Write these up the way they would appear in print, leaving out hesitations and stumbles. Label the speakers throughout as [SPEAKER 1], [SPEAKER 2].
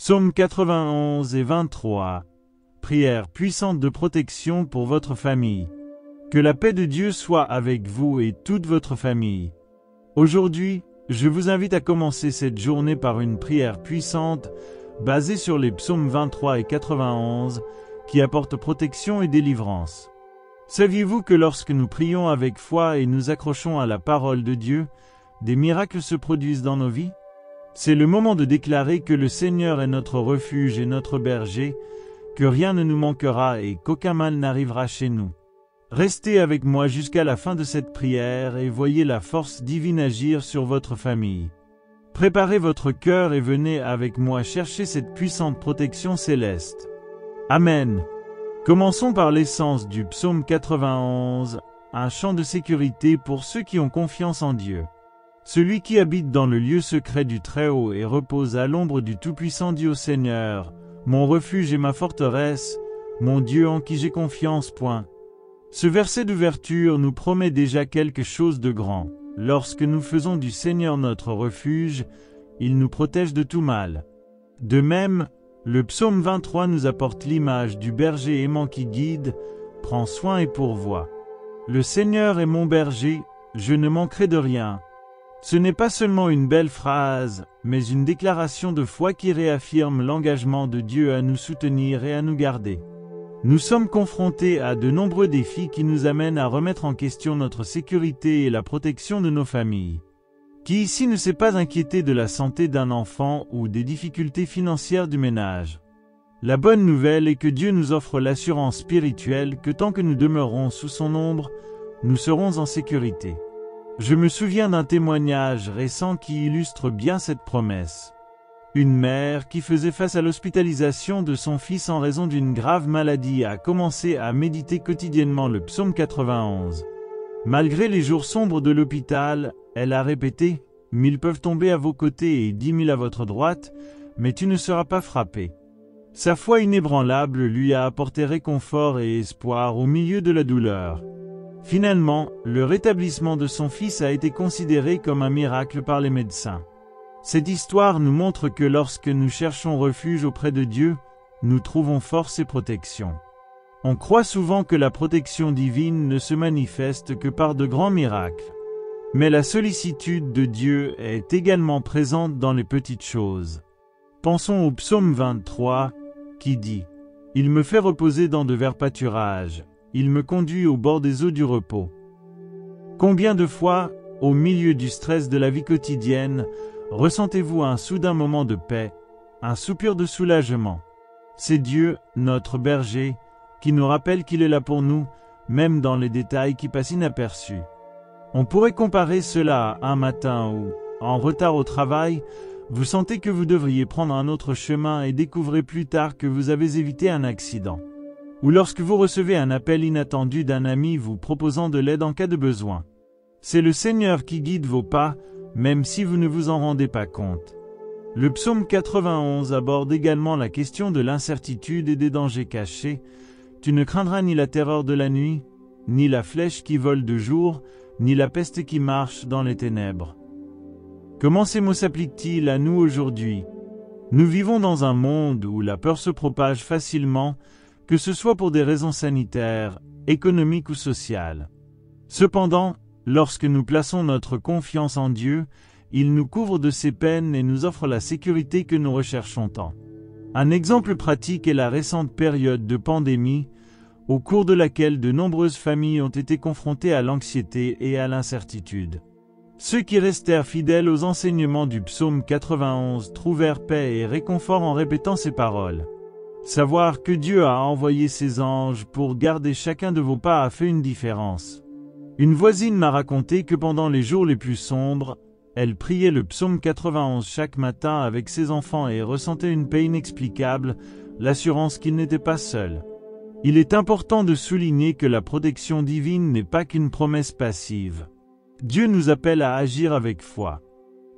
[SPEAKER 1] Psaume 91 et 23. Prière puissante de protection pour votre famille. Que la paix de Dieu soit avec vous et toute votre famille. Aujourd'hui, je vous invite à commencer cette journée par une prière puissante basée sur les psaumes 23 et 91 qui apportent protection et délivrance. Saviez-vous que lorsque nous prions avec foi et nous accrochons à la parole de Dieu, des miracles se produisent dans nos vies? C'est le moment de déclarer que le Seigneur est notre refuge et notre berger, que rien ne nous manquera et qu'aucun mal n'arrivera chez nous. Restez avec moi jusqu'à la fin de cette prière et voyez la force divine agir sur votre famille. Préparez votre cœur et venez avec moi chercher cette puissante protection céleste. Amen. Commençons par l'essence du psaume 91, un chant de sécurité pour ceux qui ont confiance en Dieu. Celui qui habite dans le lieu secret du Très-Haut et repose à l'ombre du Tout-Puissant dit au Seigneur, « Mon refuge et ma forteresse, mon Dieu en qui j'ai confiance. » Ce verset d'ouverture nous promet déjà quelque chose de grand. Lorsque nous faisons du Seigneur notre refuge, il nous protège de tout mal. De même, le psaume 23 nous apporte l'image du berger aimant qui guide, prend soin et pourvoit. Le Seigneur est mon berger, je ne manquerai de rien. Ce n'est pas seulement une belle phrase, mais une déclaration de foi qui réaffirme l'engagement de Dieu à nous soutenir et à nous garder. Nous sommes confrontés à de nombreux défis qui nous amènent à remettre en question notre sécurité et la protection de nos familles. Qui ici ne s'est pas inquiété de la santé d'un enfant ou des difficultés financières du ménage? La bonne nouvelle est que Dieu nous offre l'assurance spirituelle que tant que nous demeurons sous son ombre, nous serons en sécurité. Je me souviens d'un témoignage récent qui illustre bien cette promesse. Une mère qui faisait face à l'hospitalisation de son fils en raison d'une grave maladie a commencé à méditer quotidiennement le psaume 91. Malgré les jours sombres de l'hôpital, elle a répété « 1000 peuvent tomber à vos côtés et 10 000 à votre droite, mais tu ne seras pas frappé. » Sa foi inébranlable lui a apporté réconfort et espoir au milieu de la douleur. Finalement, le rétablissement de son fils a été considéré comme un miracle par les médecins. Cette histoire nous montre que lorsque nous cherchons refuge auprès de Dieu, nous trouvons force et protection. On croit souvent que la protection divine ne se manifeste que par de grands miracles. Mais la sollicitude de Dieu est également présente dans les petites choses. Pensons au psaume 23 qui dit « Il me fait reposer dans de verts pâturages. Il me conduit au bord des eaux du repos. » Combien de fois, au milieu du stress de la vie quotidienne, ressentez-vous un soudain moment de paix, un soupir de soulagement? C'est Dieu, notre berger, qui nous rappelle qu'il est là pour nous, même dans les détails qui passent inaperçus. On pourrait comparer cela à un matin où, en retard au travail, vous sentez que vous devriez prendre un autre chemin et découvrez plus tard que vous avez évité un accident. Ou lorsque vous recevez un appel inattendu d'un ami vous proposant de l'aide en cas de besoin. C'est le Seigneur qui guide vos pas, même si vous ne vous en rendez pas compte. Le psaume 91 aborde également la question de l'incertitude et des dangers cachés. Tu ne craindras ni la terreur de la nuit, ni la flèche qui vole de jour, ni la peste qui marche dans les ténèbres. Comment ces mots s'appliquent-ils à nous aujourd'hui? Nous vivons dans un monde où la peur se propage facilement, que ce soit pour des raisons sanitaires, économiques ou sociales. Cependant, lorsque nous plaçons notre confiance en Dieu, il nous couvre de ses peines et nous offre la sécurité que nous recherchons tant. Un exemple pratique est la récente période de pandémie, au cours de laquelle de nombreuses familles ont été confrontées à l'anxiété et à l'incertitude. Ceux qui restèrent fidèles aux enseignements du psaume 91 trouvèrent paix et réconfort en répétant ces paroles. Savoir que Dieu a envoyé ses anges pour garder chacun de vos pas a fait une différence. Une voisine m'a raconté que pendant les jours les plus sombres, elle priait le psaume 91 chaque matin avec ses enfants et ressentait une paix inexplicable, l'assurance qu'il n'était pas seul. Il est important de souligner que la protection divine n'est pas qu'une promesse passive. Dieu nous appelle à agir avec foi.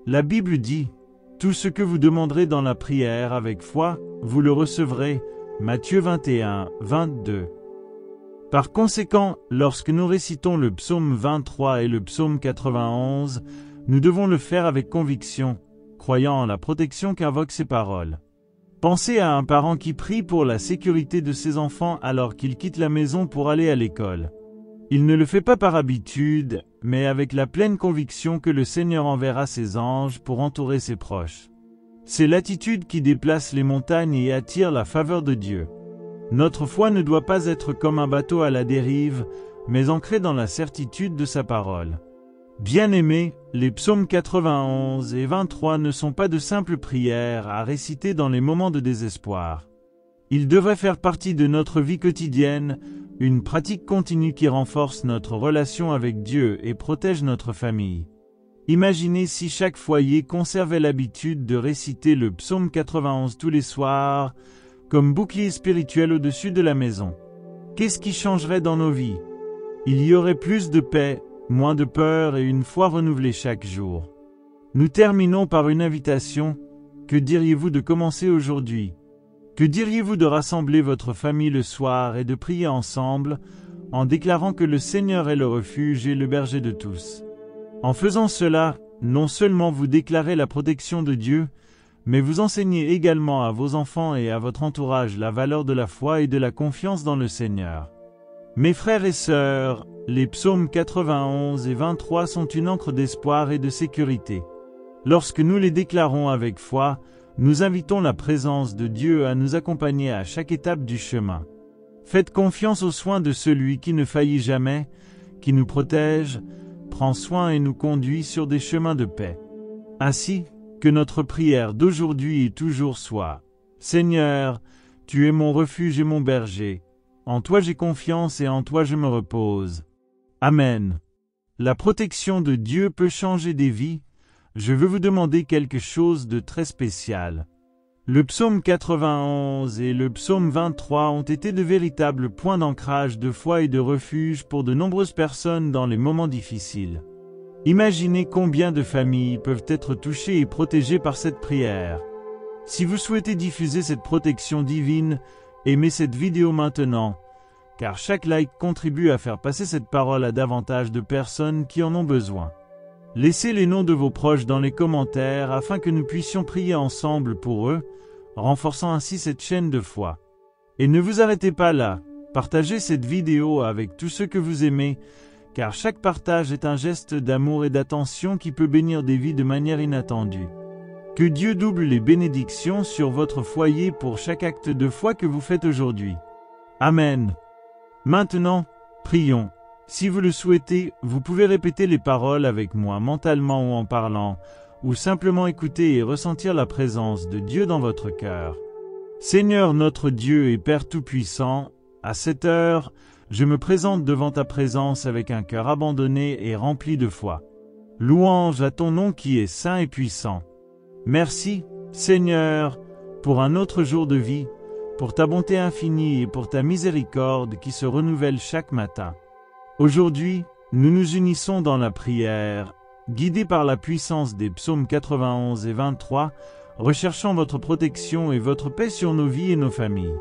[SPEAKER 1] La Bible dit « Tout ce que vous demanderez dans la prière avec foi, vous le recevrez » Matthieu 21, 22. Par conséquent, lorsque nous récitons le psaume 23 et le psaume 91, nous devons le faire avec conviction, croyant en la protection qu'invoquent ces paroles. Pensez à un parent qui prie pour la sécurité de ses enfants alors qu'il quitte la maison pour aller à l'école. Il ne le fait pas par habitude, mais avec la pleine conviction que le Seigneur enverra ses anges pour entourer ses proches. C'est l'attitude qui déplace les montagnes et attire la faveur de Dieu. Notre foi ne doit pas être comme un bateau à la dérive, mais ancrée dans la certitude de sa parole. Bien-aimés, les psaumes 91 et 23 ne sont pas de simples prières à réciter dans les moments de désespoir. Ils devraient faire partie de notre vie quotidienne, une pratique continue qui renforce notre relation avec Dieu et protège notre famille. Imaginez si chaque foyer conservait l'habitude de réciter le psaume 91 tous les soirs, comme bouclier spirituel au-dessus de la maison. Qu'est-ce qui changerait dans nos vies? Il y aurait plus de paix, moins de peur et une foi renouvelée chaque jour. Nous terminons par une invitation. Que diriez-vous de commencer aujourd'hui? Que diriez-vous de rassembler votre famille le soir et de prier ensemble, en déclarant que le Seigneur est le refuge et le berger de tous? En faisant cela, non seulement vous déclarez la protection de Dieu, mais vous enseignez également à vos enfants et à votre entourage la valeur de la foi et de la confiance dans le Seigneur. Mes frères et sœurs, les psaumes 91 et 23 sont une encre d'espoir et de sécurité. Lorsque nous les déclarons avec foi, nous invitons la présence de Dieu à nous accompagner à chaque étape du chemin. Faites confiance aux soins de celui qui ne faillit jamais, qui nous protège, prend soin et nous conduit sur des chemins de paix. Ainsi, que notre prière d'aujourd'hui et toujours soit: Seigneur, tu es mon refuge et mon berger. En toi j'ai confiance et en toi je me repose. Amen. La protection de Dieu peut changer des vies. Je veux vous demander quelque chose de très spécial. Le psaume 91 et le psaume 23 ont été de véritables points d'ancrage de foi et de refuge pour de nombreuses personnes dans les moments difficiles. Imaginez combien de familles peuvent être touchées et protégées par cette prière. Si vous souhaitez diffuser cette protection divine, aimez cette vidéo maintenant, car chaque like contribue à faire passer cette parole à davantage de personnes qui en ont besoin. Laissez les noms de vos proches dans les commentaires afin que nous puissions prier ensemble pour eux, renforçant ainsi cette chaîne de foi. Et ne vous arrêtez pas là, partagez cette vidéo avec tous ceux que vous aimez, car chaque partage est un geste d'amour et d'attention qui peut bénir des vies de manière inattendue. Que Dieu double les bénédictions sur votre foyer pour chaque acte de foi que vous faites aujourd'hui. Amen. Maintenant, prions. Si vous le souhaitez, vous pouvez répéter les paroles avec moi mentalement ou en parlant, ou simplement écouter et ressentir la présence de Dieu dans votre cœur. Seigneur notre Dieu et Père Tout-Puissant, à cette heure, je me présente devant ta présence avec un cœur abandonné et rempli de foi. Louange à ton nom qui est saint et puissant. Merci, Seigneur, pour un autre jour de vie, pour ta bonté infinie et pour ta miséricorde qui se renouvelle chaque matin. Aujourd'hui, nous nous unissons dans la prière, guidés par la puissance des psaumes 91 et 23, recherchant votre protection et votre paix sur nos vies et nos familles.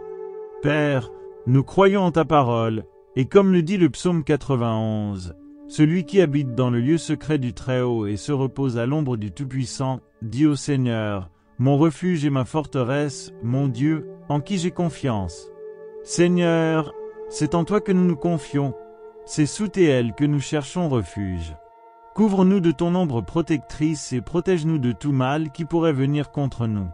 [SPEAKER 1] Père, nous croyons en ta parole, et comme le dit le psaume 91, celui qui habite dans le lieu secret du Très-Haut et se repose à l'ombre du Tout-Puissant, dit au Seigneur, mon refuge et ma forteresse, mon Dieu, en qui j'ai confiance. Seigneur, c'est en toi que nous nous confions, c'est sous tes ailes que nous cherchons refuge. Couvre-nous de ton ombre protectrice et protège-nous de tout mal qui pourrait venir contre nous.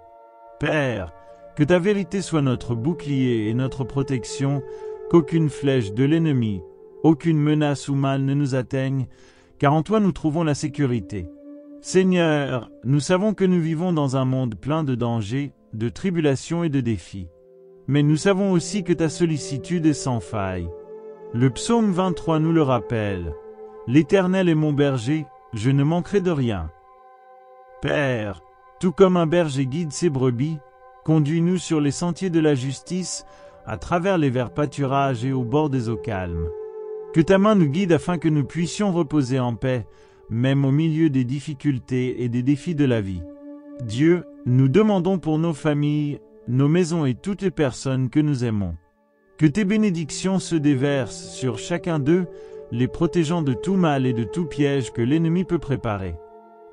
[SPEAKER 1] Père, que ta vérité soit notre bouclier et notre protection, qu'aucune flèche de l'ennemi, aucune menace ou mal ne nous atteigne, car en toi nous trouvons la sécurité. Seigneur, nous savons que nous vivons dans un monde plein de dangers, de tribulations et de défis. Mais nous savons aussi que ta sollicitude est sans faille. Le psaume 23 nous le rappelle. L'Éternel est mon berger, je ne manquerai de rien. Père, tout comme un berger guide ses brebis, conduis-nous sur les sentiers de la justice, à travers les verts pâturages et au bord des eaux calmes. Que ta main nous guide afin que nous puissions reposer en paix, même au milieu des difficultés et des défis de la vie. Dieu, nous demandons pour nos familles, nos maisons et toutes les personnes que nous aimons. Que tes bénédictions se déversent sur chacun d'eux, les protégeant de tout mal et de tout piège que l'ennemi peut préparer.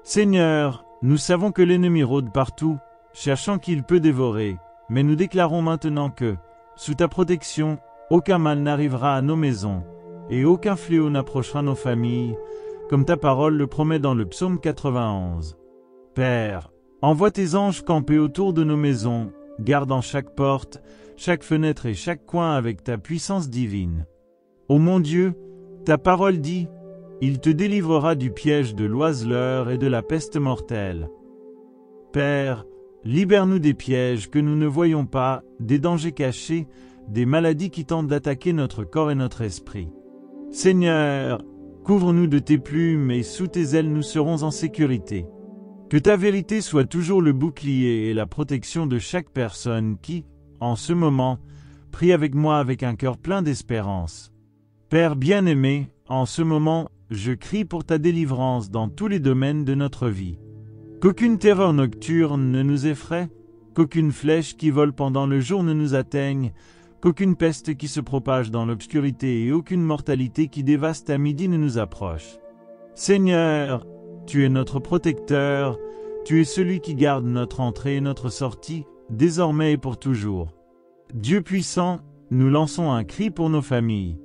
[SPEAKER 1] Seigneur, nous savons que l'ennemi rôde partout, cherchant qui il peut dévorer. Mais nous déclarons maintenant que, sous ta protection, aucun mal n'arrivera à nos maisons, et aucun fléau n'approchera nos familles, comme ta parole le promet dans le psaume 91. Père, envoie tes anges camper autour de nos maisons, gardant chaque porte, chaque fenêtre et chaque coin avec ta puissance divine. Ô mon Dieu, ta parole dit, il te délivrera du piège de l'oiseleur et de la peste mortelle. Père, libère-nous des pièges que nous ne voyons pas, des dangers cachés, des maladies qui tentent d'attaquer notre corps et notre esprit. Seigneur, couvre-nous de tes plumes et sous tes ailes nous serons en sécurité. Que ta vérité soit toujours le bouclier et la protection de chaque personne qui, en ce moment, prie avec moi avec un cœur plein d'espérance. Père bien-aimé, en ce moment, je crie pour ta délivrance dans tous les domaines de notre vie. Qu'aucune terreur nocturne ne nous effraie, qu'aucune flèche qui vole pendant le jour ne nous atteigne, qu'aucune peste qui se propage dans l'obscurité et aucune mortalité qui dévaste à midi ne nous approche. Seigneur, tu es notre protecteur, tu es celui qui garde notre entrée et notre sortie, désormais et pour toujours. Dieu puissant, nous lançons un cri pour nos familles.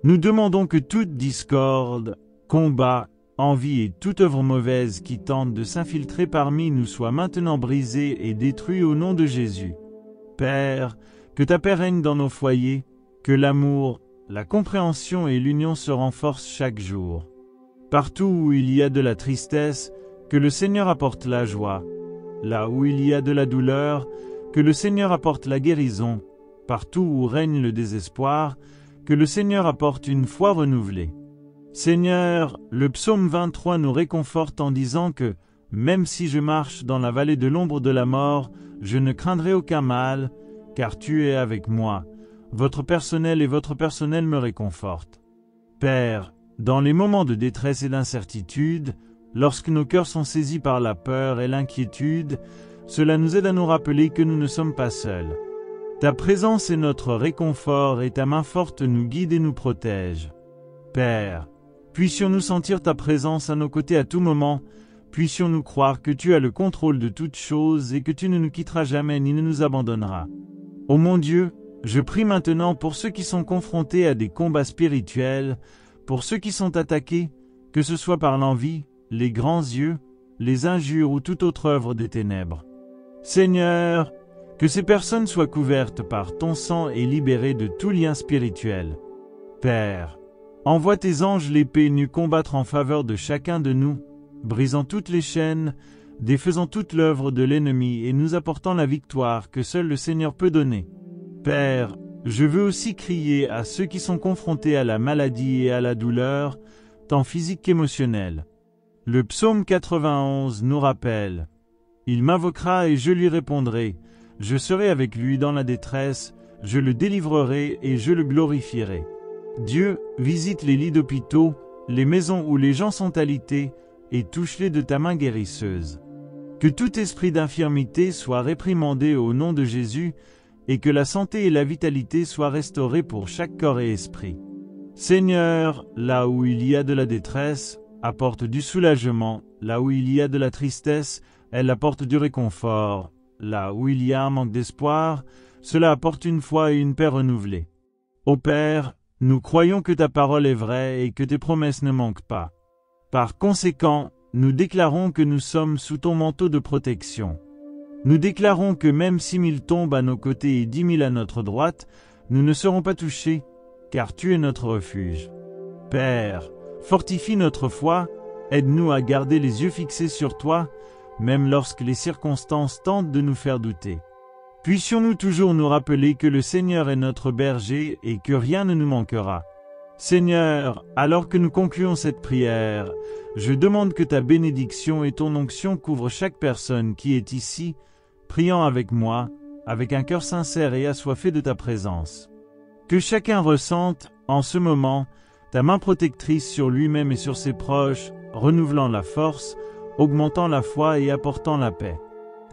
[SPEAKER 1] Nous demandons que toute discorde, combat, envie et toute œuvre mauvaise qui tente de s'infiltrer parmi nous soit maintenant brisée et détruite au nom de Jésus. Père, que ta paix règne dans nos foyers, que l'amour, la compréhension et l'union se renforcent chaque jour. Partout où il y a de la tristesse, que le Seigneur apporte la joie. Là où il y a de la douleur, que le Seigneur apporte la guérison. Partout où règne le désespoir, que le Seigneur apporte une foi renouvelée. Seigneur, le psaume 23 nous réconforte en disant que, même si je marche dans la vallée de l'ombre de la mort, je ne craindrai aucun mal, car tu es avec moi. Votre personnel et votre personnel me réconfortent. Père, dans les moments de détresse et d'incertitude, lorsque nos cœurs sont saisis par la peur et l'inquiétude, cela nous aide à nous rappeler que nous ne sommes pas seuls. Ta présence est notre réconfort et ta main forte nous guide et nous protège. Père, puissions-nous sentir ta présence à nos côtés à tout moment, puissions-nous croire que tu as le contrôle de toutes choses et que tu ne nous quitteras jamais ni ne nous abandonneras. Ô mon Dieu, je prie maintenant pour ceux qui sont confrontés à des combats spirituels, pour ceux qui sont attaqués, que ce soit par l'envie, les grands yeux, les injures ou toute autre œuvre des ténèbres. Seigneur, que ces personnes soient couvertes par ton sang et libérées de tout lien spirituel. Père, envoie tes anges l'épée nue combattre en faveur de chacun de nous, brisant toutes les chaînes, défaisant toute l'œuvre de l'ennemi et nous apportant la victoire que seul le Seigneur peut donner. Père, je veux aussi crier à ceux qui sont confrontés à la maladie et à la douleur, tant physique qu'émotionnelle. Le psaume 91 nous rappelle « Il m'invoquera et je lui répondrai, je serai avec lui dans la détresse, je le délivrerai et je le glorifierai. » Dieu, visite les lits d'hôpitaux, les maisons où les gens sont alités, et touche-les de ta main guérisseuse. Que tout esprit d'infirmité soit réprimandé au nom de Jésus, et que la santé et la vitalité soient restaurées pour chaque corps et esprit. Seigneur, là où il y a de la détresse, apporte du soulagement, là où il y a de la tristesse, elle apporte du réconfort, là où il y a un manque d'espoir, cela apporte une foi et une paix renouvelée. Ô Père, nous croyons que ta parole est vraie et que tes promesses ne manquent pas. Par conséquent, nous déclarons que nous sommes sous ton manteau de protection. Nous déclarons que même 6 000 tombent à nos côtés et 10 000 à notre droite, nous ne serons pas touchés, car tu es notre refuge. Père, fortifie notre foi, aide-nous à garder les yeux fixés sur toi, même lorsque les circonstances tentent de nous faire douter. Puissions-nous toujours nous rappeler que le Seigneur est notre berger et que rien ne nous manquera. Seigneur, alors que nous concluons cette prière, je demande que ta bénédiction et ton onction couvrent chaque personne qui est ici, priant avec moi, avec un cœur sincère et assoiffé de ta présence. Que chacun ressente, en ce moment, ta main protectrice sur lui-même et sur ses proches, renouvelant la force, augmentant la foi et apportant la paix.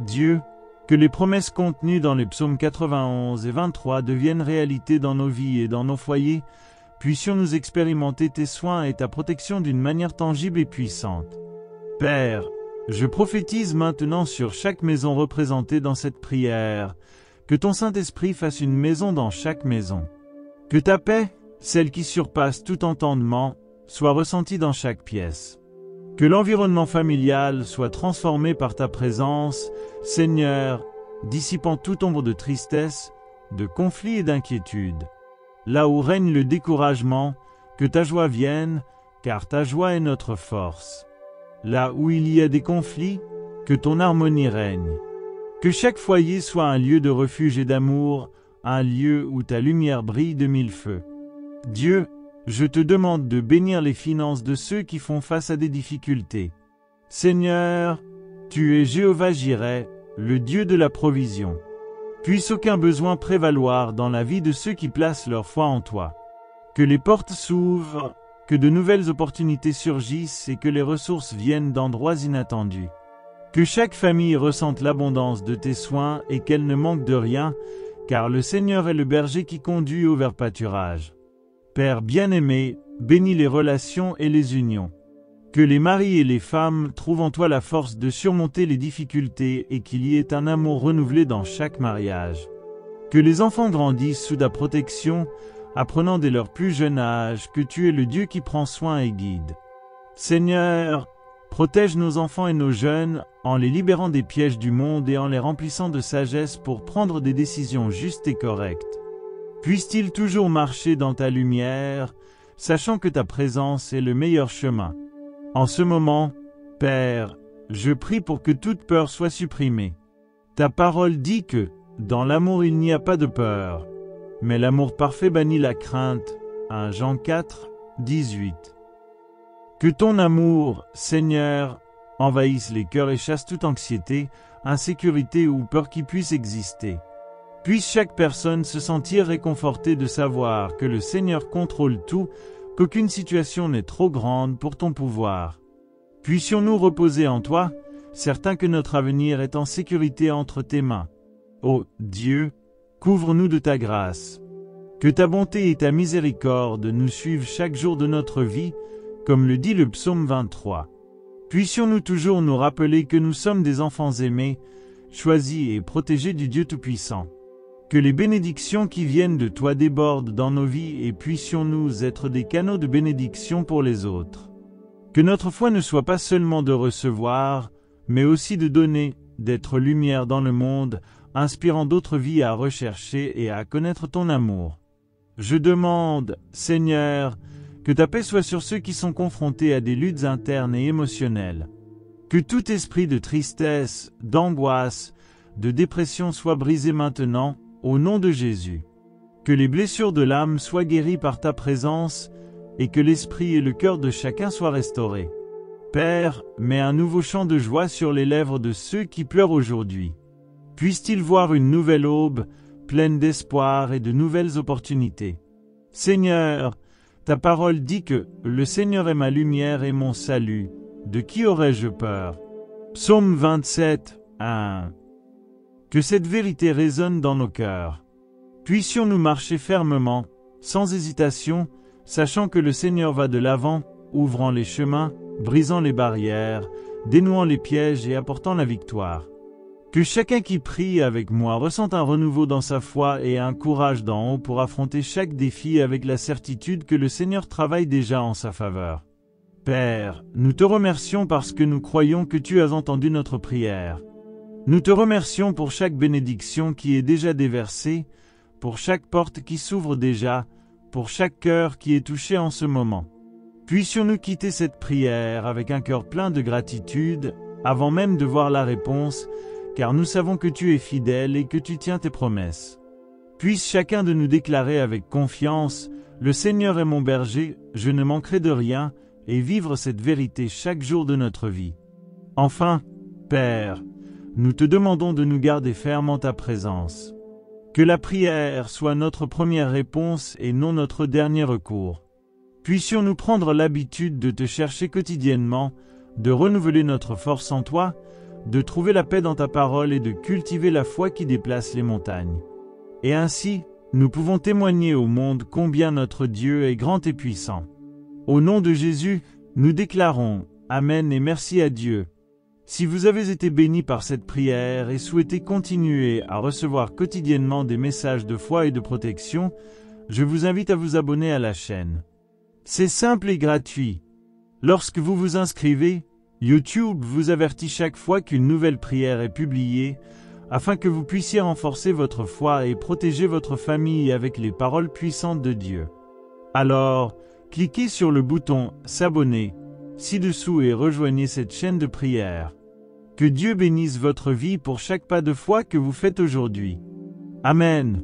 [SPEAKER 1] Dieu, que les promesses contenues dans les psaumes 91 et 23 deviennent réalité dans nos vies et dans nos foyers, puissions-nous expérimenter tes soins et ta protection d'une manière tangible et puissante. Père, je prophétise maintenant sur chaque maison représentée dans cette prière, Que ton Saint-Esprit fasse une maison dans chaque maison. Que ta paix, celle qui surpasse tout entendement, soit ressentie dans chaque pièce. Que l'environnement familial soit transformé par ta présence, Seigneur, dissipant toute ombre de tristesse, de conflit et d'inquiétude. Là où règne le découragement, que ta joie vienne, car ta joie est notre force. Là où il y a des conflits, que ton harmonie règne. Que chaque foyer soit un lieu de refuge et d'amour, un lieu où ta lumière brille de mille feux. Dieu, je te demande de bénir les finances de ceux qui font face à des difficultés. Seigneur, tu es Jéhovah Jireh, le Dieu de la provision. Puisse aucun besoin prévaloir dans la vie de ceux qui placent leur foi en toi. Que les portes s'ouvrent, que de nouvelles opportunités surgissent et que les ressources viennent d'endroits inattendus. Que chaque famille ressente l'abondance de tes soins et qu'elle ne manque de rien, car le Seigneur est le berger qui conduit au vert pâturage. Père bien-aimé, bénis les relations et les unions. Que les maris et les femmes trouvent en toi la force de surmonter les difficultés et qu'il y ait un amour renouvelé dans chaque mariage. Que les enfants grandissent sous ta protection, apprenant dès leur plus jeune âge que tu es le Dieu qui prend soin et guide. Seigneur, protège nos enfants et nos jeunes en les libérant des pièges du monde et en les remplissant de sagesse pour prendre des décisions justes et correctes. Puissent-ils toujours marcher dans ta lumière, sachant que ta présence est le meilleur chemin. En ce moment, Père, je prie pour que toute peur soit supprimée. Ta parole dit que, dans l'amour il n'y a pas de peur, mais l'amour parfait bannit la crainte. 1 Jean 4, 18. Que ton amour, Seigneur, envahisse les cœurs et chasse toute anxiété, insécurité ou peur qui puisse exister. Puisse chaque personne se sentir réconfortée de savoir que le Seigneur contrôle tout, qu'aucune situation n'est trop grande pour ton pouvoir. Puissions-nous reposer en toi, certains que notre avenir est en sécurité entre tes mains. Ô Dieu, couvre-nous de ta grâce. Que ta bonté et ta miséricorde nous suivent chaque jour de notre vie, comme le dit le psaume 23. Puissions-nous toujours nous rappeler que nous sommes des enfants aimés, choisis et protégés du Dieu Tout-Puissant. Que les bénédictions qui viennent de toi débordent dans nos vies et puissions-nous être des canaux de bénédiction pour les autres. Que notre foi ne soit pas seulement de recevoir, mais aussi de donner, d'être lumière dans le monde, inspirant d'autres vies à rechercher et à connaître ton amour. Je demande, Seigneur, que ta paix soit sur ceux qui sont confrontés à des luttes internes et émotionnelles. Que tout esprit de tristesse, d'angoisse, de dépression soit brisé maintenant, au nom de Jésus. Que les blessures de l'âme soient guéries par ta présence et que l'esprit et le cœur de chacun soient restaurés. Père, mets un nouveau chant de joie sur les lèvres de ceux qui pleurent aujourd'hui. Puissent-ils voir une nouvelle aube, pleine d'espoir et de nouvelles opportunités. Seigneur, ta parole dit que « Le Seigneur est ma lumière et mon salut. De qui aurais-je peur » Psaume 27, 1. Que cette vérité résonne dans nos cœurs. Puissions-nous marcher fermement, sans hésitation, sachant que le Seigneur va de l'avant, ouvrant les chemins, brisant les barrières, dénouant les pièges et apportant la victoire. Que chacun qui prie avec moi ressente un renouveau dans sa foi et un courage d'en haut pour affronter chaque défi avec la certitude que le Seigneur travaille déjà en sa faveur. Père, nous te remercions parce que nous croyons que tu as entendu notre prière. Nous te remercions pour chaque bénédiction qui est déjà déversée, pour chaque porte qui s'ouvre déjà, pour chaque cœur qui est touché en ce moment. Puissions-nous quitter cette prière avec un cœur plein de gratitude, avant même de voir la réponse, car nous savons que tu es fidèle et que tu tiens tes promesses. Puisse chacun de nous déclarer avec confiance, « Le Seigneur est mon berger, je ne manquerai de rien », et vivre cette vérité chaque jour de notre vie. Enfin, Père, nous te demandons de nous garder fermes en ta présence. Que la prière soit notre première réponse et non notre dernier recours. Puissions-nous prendre l'habitude de te chercher quotidiennement, de renouveler notre force en toi, de trouver la paix dans ta parole et de cultiver la foi qui déplace les montagnes. Et ainsi, nous pouvons témoigner au monde combien notre Dieu est grand et puissant. Au nom de Jésus, nous déclarons Amen et merci à Dieu. Si vous avez été béni par cette prière et souhaitez continuer à recevoir quotidiennement des messages de foi et de protection, je vous invite à vous abonner à la chaîne. C'est simple et gratuit. Lorsque vous vous inscrivez, YouTube vous avertit chaque fois qu'une nouvelle prière est publiée, afin que vous puissiez renforcer votre foi et protéger votre famille avec les paroles puissantes de Dieu. Alors, cliquez sur le bouton « S'abonner » ci-dessous et rejoignez cette chaîne de prière. Que Dieu bénisse votre vie pour chaque pas de foi que vous faites aujourd'hui. Amen.